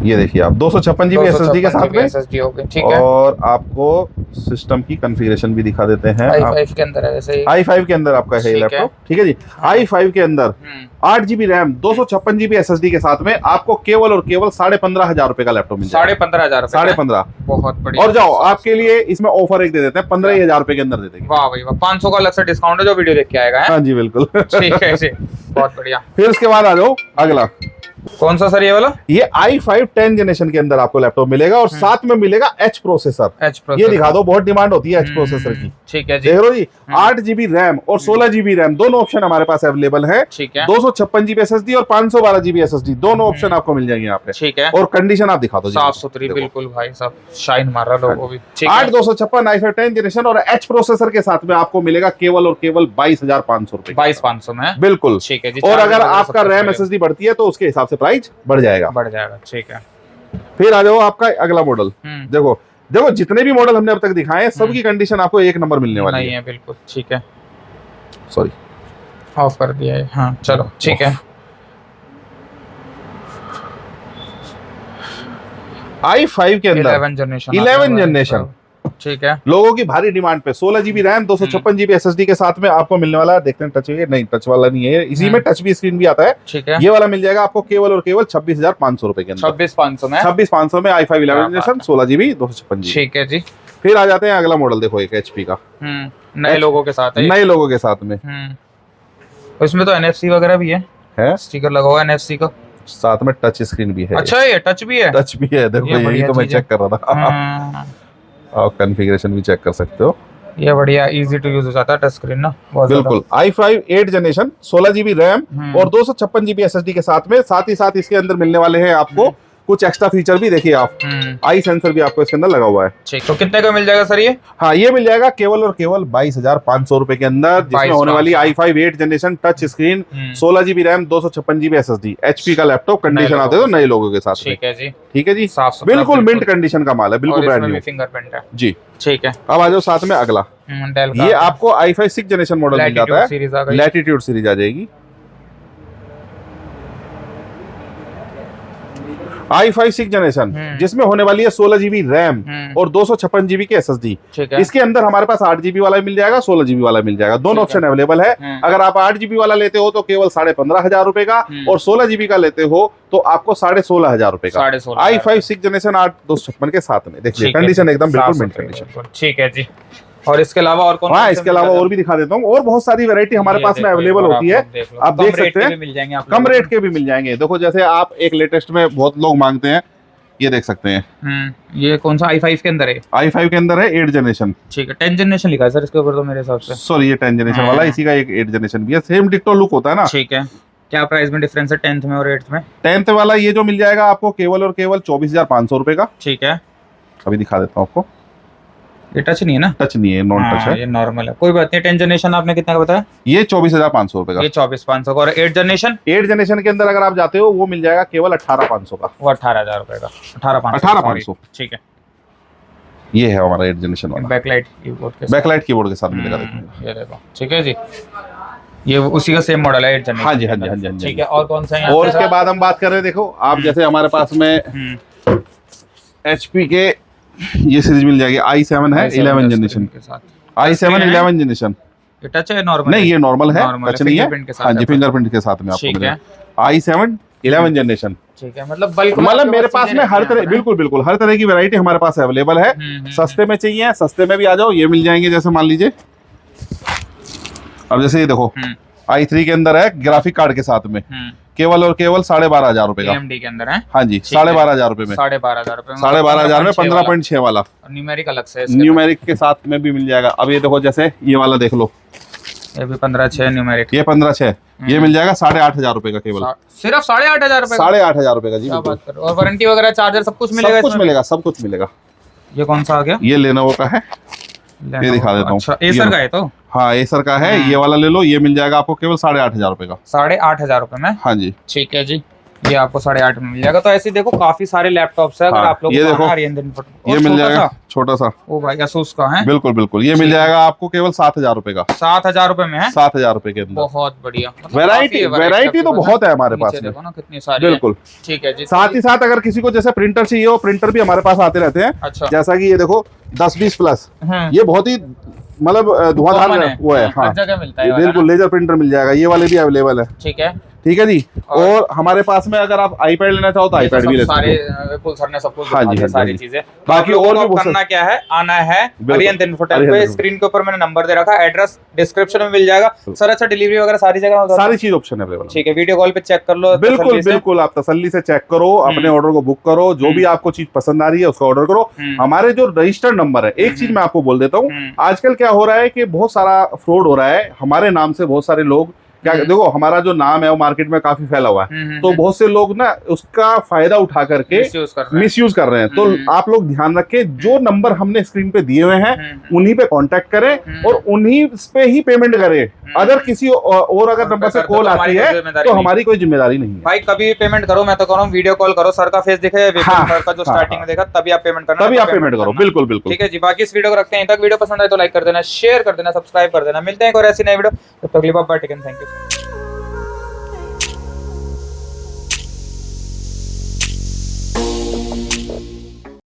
ये देखिए आप 256 GB SSD के साथ में SSD हो गई। ठीक है। और आपको सिस्टम की कॉन्फ़िगरेशन भी दिखा देते हैं। i5 के अंदर है वैसे ही। i5 के अंदर आपका है लैपटॉप। ठीक है जी। i5 के अंदर 8 GB रैम 256 GB SSD के साथ में आपको केवल और केवल 15,500 रुपए का लैपटॉप मिल जाएगा। 15,500 रुपए? 15,500। बहुत बढ़िया। और जाओ आपके लिए इसमें ऑफर एक दे देते हैं, 15,000 रुपए के अंदर दे देंगे। वाह भाई वाह, 500 का अलग से डिस्काउंट है जो वीडियो देख के आएगा है? हाँ जी बिल्कुल। ठीक है जी, बहुत बढ़िया। फिर उसके बाद आ जाओ अगला। कौन सा सर ये वाला? ये i5 10 जनरेशन के अंदर आपको लैपटॉप मिलेगा और साथ में मिलेगा H प्रोसेसर। H processor. ये दिखा दो, बहुत डिमांड होती है H प्रोसेसर की। ठीक है जी। देख लो जी 8 GB रैम और 16 GB रैम दोनों ऑप्शन हमारे पास अवेलेबल है। ठीक है। 256 GB SSD और 512 GB SSD दोनों ऑप्शन आपको मिल जाएंगे यहाँ पे। ठीक है। और कंडीशन आप दिखा दो जी। साफ सुथरी बिल्कुल भाई साहब, शाइन मार रहा लोगों भी। ठीक है। 8/256 i5 10 जनरेशन और H प्रोसेसर के साथ में आपको मिलेगा केवल और केवल 22,500 रुपए। 22,500 में? बिल्कुल। ठीक है जी। और अगर आपका रैम SSD बढ़ती है तो उसके हिसाब से प्राइस बढ़ जाएगा। बढ़ जाएगा। ठीक है। फिर आ जाओ आपका अगला मॉडल। देखो देखो जितने भी मॉडल हमने अब तक दिखाए हैं सबकी कंडीशन आपको एक नंबर मिलने वाली नहीं है। बिल्कुल ठीक है। सॉरी ऑफ कर दिया है। हाँ चलो ठीक है। i5 के अंदर 11 जनरेशन। ठीक है। लोगों की भारी डिमांड पे 16 GB रैम 256 GB SSD के साथ में आपको मिलने वाला है। देखते हैं टच है नहीं, टच वाला नहीं है, इसी में टच भी स्क्रीन भी आता है। ठीक है। ये वाला मिल जाएगा आपको केवल और केवल 26,500 रुपए के अंदर। 26,500 में? 26,500 में i5 11 जनरेशन 16 GB 256 GB। ठीक है जी। फिर आ जाते हैं अगला मॉडल। देखो एक HP का नए लोगों के साथ है। नए लोगों के साथ में इसमें तो NFC वगैरह भी है, स्टिकर लगा हुआ है NFC का, साथ में टच स्क्रीन भी है। अच्छा ये टच भी है? टच भी है। देखो यही तो मैं चेक कर रहा था। आप कॉन्फ़िगरेशन भी चेक कर सकते हो। ये बढ़िया इजी टू यूज हो जाता है टच स्क्रीन ना। बिल्कुल। i5 8 जनरेशन 16 GB रैम और 256 GB SSD के साथ में, साथ ही साथ इसके अंदर मिलने वाले हैं आपको कुछ एक्स्ट्रा फीचर भी। देखिए आप आई सेंसर भी आपको इसके अंदर लगा हुआ है। ठीक, तो कितने का मिल जाएगा सर ये? हाँ ये मिल जाएगा केवल और केवल 22,500 रुपए के अंदर, जिसमें होने वाली i5 8 generation touch screen 16 GB RAM 256 GB SSD HP का लैपटॉप। कंडीशन आते हो नए लोगों के साथ। ठीक है जी। ठीक है जी। बिल्कुल मिंट कंडीशन का माल है, बिल्कुल ब्रांड न्यू फिंगरप्रिंट है जी। ठीक है। अब आ जाओ साथ में अगला। ये आपको i5 6 जनरेशन मॉडल मिल जाता है। लैटिट्यूड सीरीज आ जाएगी। i5 6 जनरेशन, जिसमें होने वाली है 16 GB रैम और 256 GB के SSD। ठीक है। इसके अंदर हमारे पास 8 GB वाला मिल जाएगा, 16 GB वाला मिल जाएगा, दोनों ऑप्शन अवेलेबल है। अगर आप 8 GB वाला लेते हो तो केवल 15,500 रुपए का, और 16 GB का लेते हो तो आपको 16,500 रुपए का। i5 6 जनरेशन 8/256 के साथ में देखिए, कंडीशन एकदम बिल्कुल मिंट कंडीशन। ठीक है जी। और इसके अलावा और कौन? हाँ, इसके अलावा और भी दिखा देता हूँ, और बहुत सारी वैरायटी हमारे पास में अवेलेबल होती है। आप देख सकते हैं, मिल जाएंगे, कम रेट के भी मिल जाएंगे। देखो जैसे आप एक लेटेस्ट में बहुत लोग मांगते हैं, ये देख सकते हैं। ये कौन सा i5 के अंदर है? i5 के अंदर है 8 जनरेशन। ठीक है, 10 जनरेशन लिखा है सर इसके ऊपर तो मेरे हिसाब से। सॉरी, ये 10 जनरेशन वाला, इसी का एक 8 जनरेशन भी है, सेम डिक्टो लुक होता है ना। ठीक है। क्या प्राइस में डिफरेंस है 10th में और 8th में? 10th वाला ये जो मिल जाएगा आपको केवल और केवल 24,500 रुपए का। ठीक है। अभी दिखा देता हूँ आपको। ये टच नहीं है ना? टच नहीं है, नॉन टच है, ये नॉर्मल है, कोई बात नहीं। 10 जनरेशन आपने कितना का बताया? ये 24,500 रुपए का। ये 24,500 का। और 8 जनरेशन? 8 जनरेशन के अंदर अगर आप जाते हो वो मिल जाएगा केवल 18,500 का। वो 18,000 रुपए का। 18,500। ठीक है। ये है हमारा 8 जनरेशन वाला, बैकलाइट कीबोर्ड के साथ। बैकलाइट कीबोर्ड के साथ मिलेगा, देखिए ये देखो। ठीक है जी, ये उसी का सेम मॉडल है 8 जनरेशन। हाँ जी, हाँ जी, हाँ जी, हाँ जी। ठीक है। और कौन सा है? और इसके बाद हम बात कर रहे हैं, देखो आप जैसे हमारे पास में HP के ये सीरीज मिल जाएगी, i7 है 11 जनरेशन के साथ। i7 11 generation. ये टच है नॉर्मल? नहीं, ये नॉर्मल है, टच नहीं है। हाँ जी, फिंगरप्रिंट के साथ में आपको मिलेगा। i7 11 generation. ठीक है। मतलब मेरे पास में हर तरह, बिल्कुल बिल्कुल हर तरह की वैरायटी हमारे पास अवेलेबल है। सस्ते में चाहिए, सस्ते में भी आ जाओ, ये मिल जाएंगे। जैसे मान लीजिए अब जैसे ये देखो, i3 के अंदर है ग्राफिक कार्ड के साथ में, केवल और केवल 12,500 रुपए का। AMD के अंदर है? हाँ जी, 12,500 रुपए में। 12,500 रुपए में। 12,500 में 15.6 वाला न्यूमेरिक अलग से, न्यूमेरिक के साथ में भी मिल जाएगा। अब ये देखो, जैसे ये वाला देख लो, ये भी 15.6 न्यूमेरिक। ये 15.6, ये मिल जाएगा 8,500 रुपए का केवल। सिर्फ 8,500 रुपए? 8,500 रुपए का जी। क्या बात कर रहे हो? और वारंटी वगैरह, चार्जर सब कुछ मिलेगा? सब कुछ मिलेगा, सब कुछ मिलेगा। ये कौन सा आ गया? ये लेनोवो का है, ये दिखा देता हूँ। अच्छा, एसर का है तो? हाँ, एसर का है। ये वाला ले लो, ये मिल जाएगा आपको केवल 8,500 रुपए का। 8,500 रुपए में? हाँ जी। ठीक है जी, ये आपको 8,500 में मिल जाएगा। तो ऐसे देखो काफी सारे लैपटॉप्स है। अगर आप लोग ये देखो, ये मिल जाएगा छोटा सा। ओ भाई, Asus का है? बिल्कुल बिल्कुल, ये मिल जाएगा आपको केवल 7,000 रुपए का। 7,000 रुपए में है? 7,000 रुपए के अंदर। बहुत बढ़िया। वैरायटी तो बहुत है हमारे पास में। देखो ना कितनी सारी। बिल्कुल। ठीक है जी। साथ ही साथ अगर किसी को जैसे प्रिंटर चाहिए हो, प्रिंटर भी हमारे पास आते रहते हैं। अच्छा। जैसा कि ये देखो 1020 प्लस, ये बहुत ही मतलब धुआंधार वो है। हाँ, जगह मिलता है बिल्कुल, लेजर प्रिंटर मिल जाएगा, ये वाले भी अवेलेबल है। ठीक है। ठीक है जी। और हमारे पास में अगर आप iPad लेना चाहो तो iPad भी ले सकते हो। विपुल सर ने सब कुछ हाँ जी, दिखा हाँ दी सारी जी। चीजें। बाकी और और भी बहुत करना क्या है, आना है अरिहंत इन्फोटेक पे। अरिहंत स्क्रीन के ऊपर मैंने नंबर दे रखा है, एड्रेस डिस्क्रिप्शन में मिल जाएगा सर। अच्छा, डिलीवरी वगैरह सारी जगह होता है? सारी चीज ऑप्शन अवेलेबल है। ठीक है, वीडियो कॉल पे चेक कर लो। बिल्कुल बिल्कुल, आप तसल्ली से चेक करो, अपने ऑर्डर को बुक करो, जो भी आपको चीज पसंद आ रही है उसका ऑर्डर करो। हमारे जो रजिस्टर्ड नंबर है, एक चीज मैं आपको बोल देता हूँ, आजकल क्या हो रहा है कि बहुत सारा फ्रॉड हो रहा है हमारे नाम से। बहुत सारे लोग क्या, देखो हमारा जो नाम है वो मार्केट में काफी फैला हुआ है, तो बहुत से लोग ना उसका फायदा उठा करके मिसयूज कर रहे हैं। तो आप लोग ध्यान रखें, जो नंबर हमने स्क्रीन पे दिए हुए हैं उन्हीं पे कांटेक्ट करें और उन्हीं पे ही पेमेंट करें। अगर किसी और अगर नंबर से कॉल आती है तो हमारी कोई जिम्मेदारी नहीं है। भाई कभी भी पेमेंट करो, मैं तो कह रहा हूँ वीडियो कॉल करो, सर का फेस दिखे, सर का जो स्टार्टिंग में देखा, तभी आप पेमेंट करना, तभी आप पेमेंट करो। बिल्कुल बिल्कुल। ठीक है जी। बाकी इस वीडियो को रखते हैं तक। वीडियो पसंद आए तो लाइक कर देना, शेयर कर देना, सब्सक्राइब कर देना। मिलते हैं एक और ऐसी नई वीडियो, तब तक के लिए bye bye, take care, thank you.